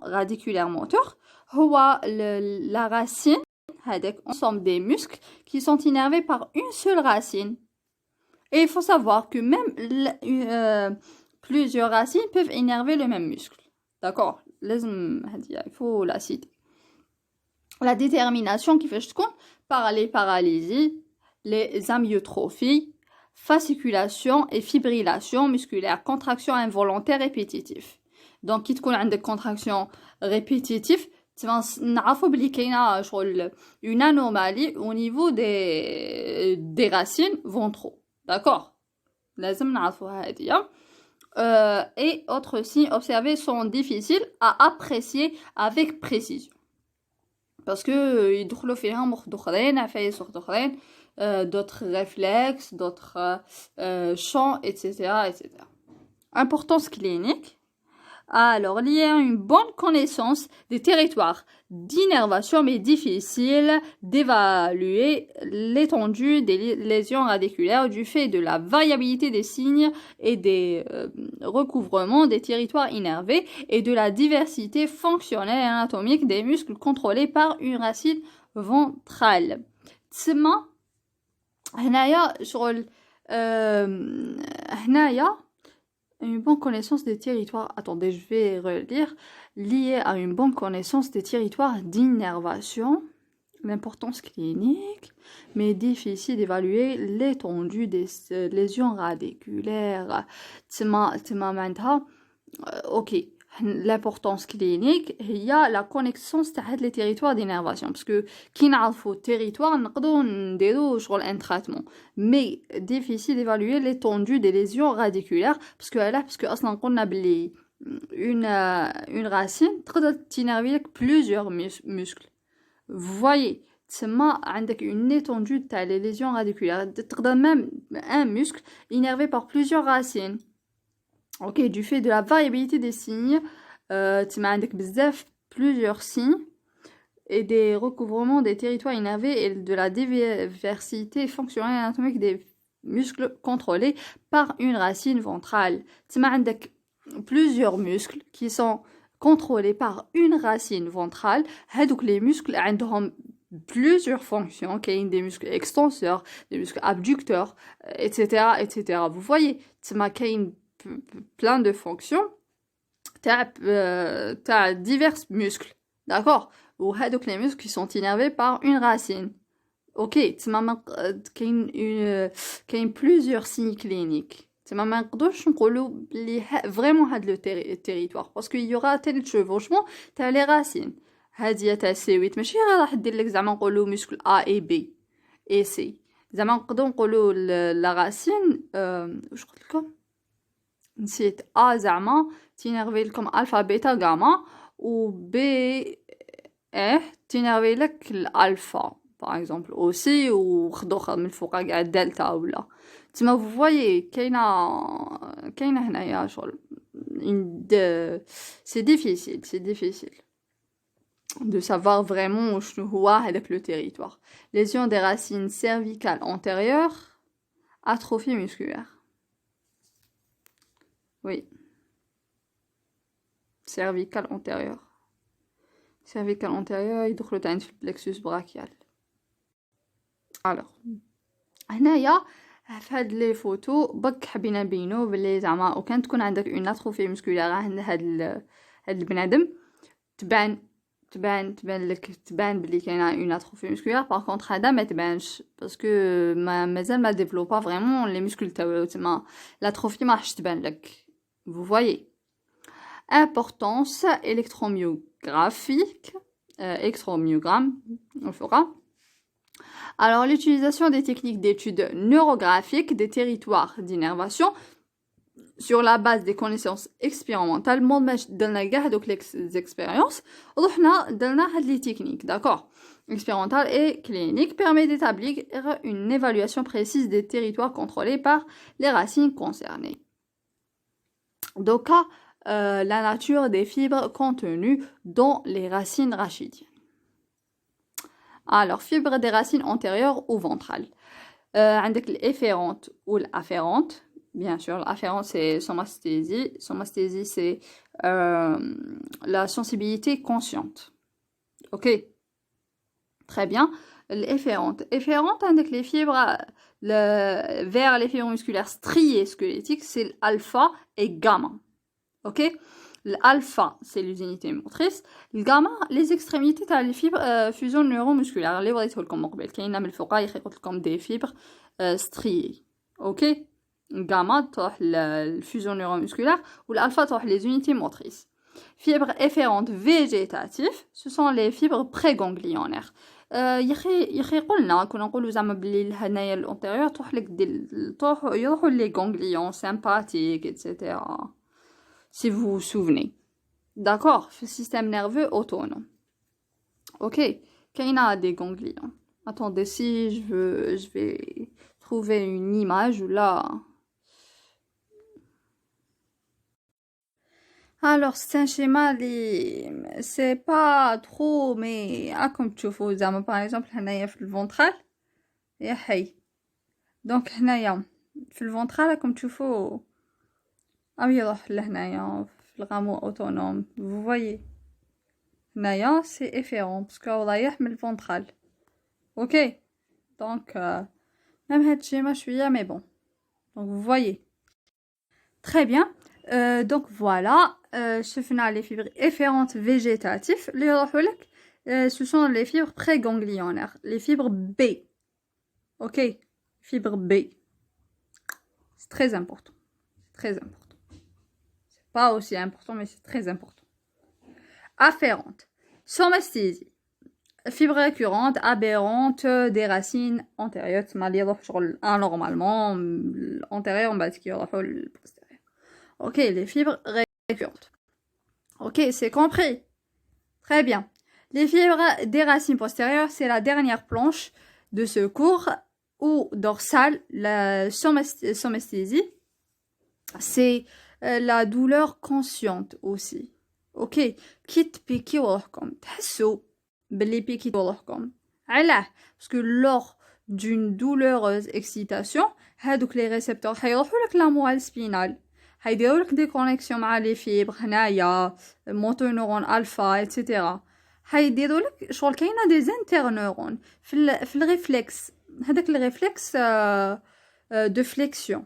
radiculaire moteur هو la racine, هذاك ensemble des muscles qui sont innervés par une seule racine. Et il faut savoir que même plusieurs racines peuvent innerver le même muscle. D'accord? Il faut la citer. La détermination qui fait par les paralysies, les amyotrophies, fasciculation et fibrillation musculaire, contraction involontaire répétitive. Donc, qui تكون عندك contraction répétitive, نعرفوا بلي كاينه شغل une anomalie au niveau des racines ventraux. D'accord? لازم نعرفوها هذه. Et autres signes observés sont difficiles à apprécier avec précision. Parce que يدخلوا فيها مخ اخرين عفايس اخرين d'autres réflexes, d'autres champs, etc., etc. Importance clinique. Alors, il y a une bonne connaissance des territoires d'innervation, mais difficile d'évaluer l'étendue des lésions radiculaires du fait de la variabilité des signes et des recouvrements des territoires innervés et de la diversité fonctionnelle et anatomique des muscles contrôlés par une racine ventrale. تسمى هنايا شغل هنايا une bonne connaissance des territoires. Attendez, je vais relire. Lié à une bonne connaissance des territoires d'innervation, l'importance clinique, mais difficile d'évaluer l'étendue des lésions radiculaires. Ok. L'importance clinique, il y a la connaissance de les territoires d'innervation. Parce que, qui n'a pas de territoire, on peut un traitement. Mais, difficile d'évaluer l'étendue des lésions radiculaires. Parce que, on a une racine, qui innerve plusieurs muscles. Vous voyez, c'est une étendue de lésions radiculaires. Même un muscle innervé par plusieurs racines. Ok, du fait de la variabilité des signes, tu as plusieurs signes et des recouvrements des territoires innervés et de la diversité fonctionnelle et anatomique des muscles contrôlés par une racine ventrale. Tu as plusieurs muscles qui sont contrôlés par une racine ventrale. Donc les muscles ont plusieurs fonctions, des muscles extenseurs, des muscles abducteurs, etc., etc. Vous voyez, tu as plein de fonctions. T'as divers muscles, d'accord? Ou les muscles qui sont innervés par une racine. Ok, qu'il y a plusieurs signes cliniques. ما نقدرش نقولوا بلي vraiment هاد le territoire parce qu'il y aura tel chevauchement تاع les racines. هادية تاع C8 ماشي راح دير لك زعما نقولوا muscle A et B et C. زعما نقدروا نقولوا la racine واش قلت لكم نسيت A زعما تينرفي لكم الفا بيتا غاما و B تينرفي لك الالفا par exemple aussi ou خدو من الفوق كاع دلتا ولا تما vous voyez كاينه هنايا شغل c'est difficile de savoir vraiment شنو هو هذاك le territoire. Lésion des racines cervicales antérieures, atrophie musculaire. Oui. Cervicale antérieure. Cervicale antérieure يدخلوا تاع في الplexus brachial. Alors هنايا في هاد لي فوتو بك حبينا نبينو بلي زعما وكان تكون عندك اون اتروفي مسكولير عند هاد البنادم تبان بلي كاينه اون اتروفي مسكولير. باغ كونطخ هذا ما تبانش باسكو مازال ما ديفلوبا فريمون لي مسكول تاعو تما لاتروفي ما راحش تبان لك. vous voyez. Importance électromyographique, électromyogramme, on fera. Alors, l'utilisation des techniques d'études neurographiques des territoires d'innervation sur la base des connaissances expérimentales. Moi, donc les expériences, on a les techniques, d'accord, expérimentales et cliniques permet d'établir une évaluation précise des territoires contrôlés par les racines concernées. Donc, la nature des fibres contenues dans les racines rachidiennes. Alors, fibres des racines antérieures ou ventrales. عندك l'efférente ou l'afférente. Bien sûr, l'afférente, c'est somasthésie. Somasthésie, c'est la sensibilité consciente. Ok. Très bien. L'efférente. Efférente, avec les fibres vers les fibres musculaires striées squelettiques, c'est l'alpha et gamma. Ok. L'alpha, c'est les unités motrices. Le gamma, les extrémités, t'as les fibres fusion neuromusculaire. Les voyez comme on appelle. Qu'il y a des fibres striées. Ok. Le gamma, t'as la fusion neuromusculaire. Ou l'alpha, t'as les unités motrices. Fibres efférentes végétatives, ce sont les fibres préganglionnaires. يقولنا كنا نقولوا زعما بلي الهنايا الانتيريور تروح لك يروحوا les ganglions sympathiques etc. Si vous vous souvenez. D'accord, le système nerveux autonome. Ok, كاينه des ganglions. Attendez, si je vais trouver une image là. Alors, c'est un schéma, c'est pas trop, mais comme tu vois, par exemple, هنايا في الفنترال يا حي. Donc هنايا في الفنترال comme tu vois, يروح لهنايا في الغامو autonome. Vous voyez. هنايا c'est efférent parce que رايح من الفنترال. Ok. Donc même هاد الشيما شوية mais bon. Donc vous voyez. Très bien. Donc voilà, شفنا les fibres efférentes végétatives. Les يروحولك, ce sont les fibres préganglionnaires, les fibres B. Ok, fibres B. C'est très important. Très important. C'est pas aussi important, mais c'est très important. Afférentes. Somasthésie. Fibres récurrentes, aberrantes, des racines antérieures. Anormalement, antérieures, on va dire qu'il y aura le postérieur. Ok, les fibres récurrentes. Ok, c'est compris. Très bien. Les fibres des racines postérieures, c'est la dernière planche de ce cours ou dorsale. La somasthésie, c'est la douleur consciente aussi. Ok, كي تبيكيو روحكم تحسوا باللي بيكيتو روحكم. علاه؟ parce que lors d'une douloureuse excitation, هادوك les récepteurs هيروحوا لك la moelle spinale. هيديروا لك دي كونيكسيون مع لي فيبر هنايا موتور نورون الفا ايتترا. هيديروا لك شغل كاينه دي انترنورون في الريفلكس. هذاك الريفلكس دو فليكسيون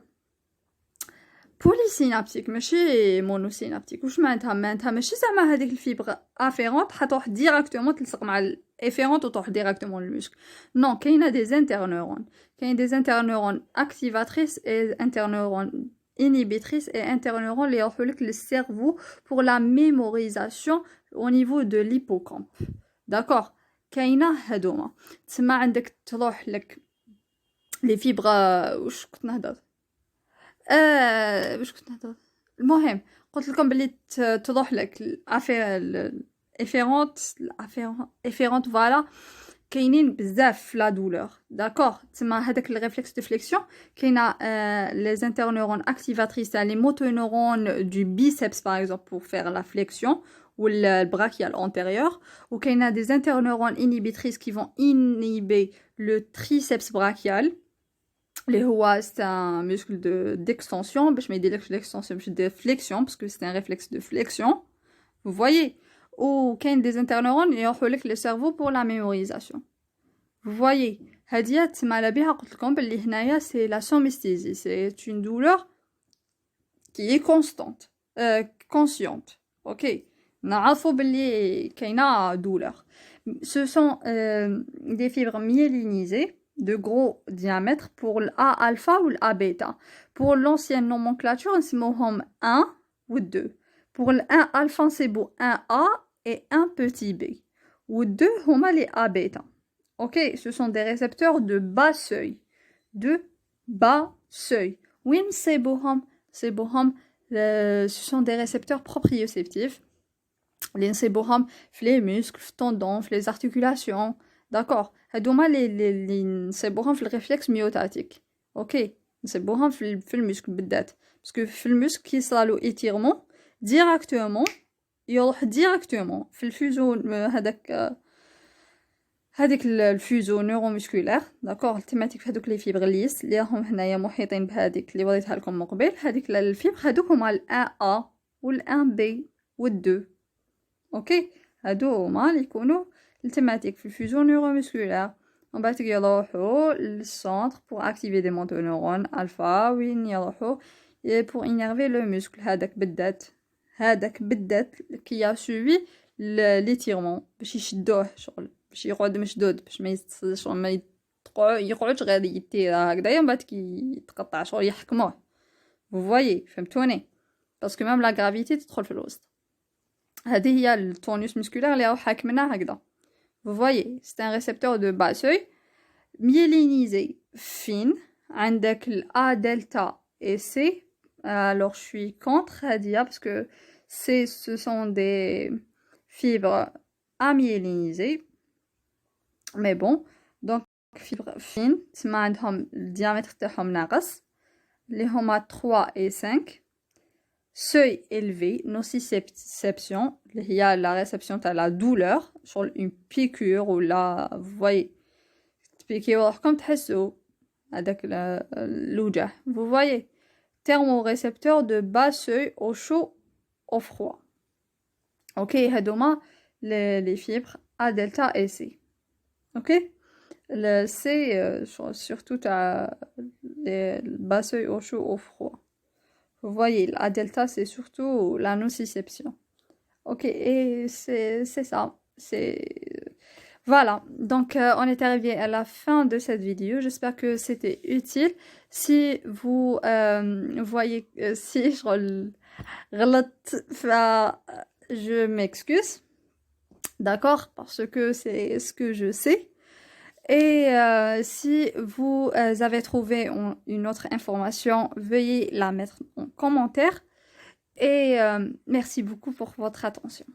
بوليسينابتيك ماشي مونوسينابتيك. واش معناتها ماشي زعما هذيك الفيبر افيرونت حتروح ديراكتومون تلصق مع الافيرونت وتروح ديراكتومون للمسك. نو كاينه دي انترنورون. كاين دي انترنورون اكتيفاتريس اي انترنورون inhibitrice et interneuron les orphelins le cerveau pour la mémorisation au niveau de l'hippocampe. D'accord. كاينه هادوما تسمى عندك تروح لك لي فيبر واش كنت نهضر المهم قلت لكم بلي تروح لك الافيرونت فوالا كاينين بزاف لا دولور. داكور تسمى هذاك الريفلكس دو فليكسيون كاينه لي انترنورون اكتيفاتريس لي موتونورون du biceps par exemple pour faire la flexion ou le brachial antérieur ou كاينه des interneurones inhibitrices qui vont inhiber le triceps brachial اللي هو c'est un muscle d'extension باش ما يديرلكش l'extension باش يدير flexion parce que c'est un réflexe de flexion. Vous voyez. Ou كاين des interneurones يروحوا لك le cerveau pour la mémorisation. Vous voyez. هادية تسمى على بها قلت لكم بلي هنايا c'est la somasthésie, c'est une douleur qui est constante, consciente. OK. نعرفوا بلي كاينه douleur. Ce sont des fibres myélinisées de gros diamètre pour l'A-alpha ou l'A-bêta. Pour l'ancienne nomenclature, نسموهم 1 ou 2. Pour le 1 alpha, c'est beau 1A et 1 petit b. Ou 2, homa les A-bêta. Ok, ce sont des récepteurs de bas seuil. De bas seuil. Oui, c'est beau, ce sont des récepteurs proprioceptifs. Les nséboham, les muscles, les tendons, les articulations. D'accord. هادوما les nséboham في الريفلكس ميوتاتيك. Ok. نسيبوهم في المسك بالذات. Parce que في المسك كي يصرالو étirement, directement يروح directement في الفيزو هذاك الفيزو نيورومسكولير داكوغ التيماتيك في هذوك لي فيبر ليس اللي راهم هنايا محيطين بهذيك اللي وريتها لكم من قبل. هذيك الفيبر هذوك هما ال1 A وال1 B وال2 اوكي. هادو هما اللي يكونوا التيماتيك في الفيزو نيورومسكولير. ومن بعد يروحوا للسونتر بور اكتيفي دي مونتونيرون الفا وين يروحوا بور انيرفي لو مسكل. هذاك بالذات كي سوفي ليتيرمون باش يشدوه شغل باش يقعد مشدود باش ما يقعدش غير يطير هكذايا من بعد كي يتقطع شغل يحكموه. فوايي فهمتوني باسكو ميم لا غرافيتي تدخل في الوسط. هذه هي التونيوس مسكولير اللي راهو حاكمنا هكذا. فوايي سي ان ريسبتور دو با سوي ميلينيزي فين. عندك الA delta et C. Alors je suis contre Hadia parce que ce sont des fibres amyélinisées. Mais bon, donc fibres fines, le diamètre تاعهم ناقص اللي هما 3 et 5. Seuil élevé, nociception, il y a la réception de la douleur sur une piqûre ou la, vous voyez, piqûre comme تحسوا هذاك الوجه. Vous voyez, thermorécepteur de bas seuil au chaud, au froid. Ok, هذوما les fibres A delta et C. Ok, le C surtout les bas seuil au chaud, au froid. Vous voyez, la delta, c'est surtout la nociception. Ok, et c'est ça. Voilà, donc on est arrivé à la fin de cette vidéo. J'espère que c'était utile. Si vous voyez, si je m'excuse. D'accord, parce que c'est ce que je sais. Et si vous avez trouvé une autre information, veuillez la mettre en commentaire. Et merci beaucoup pour votre attention.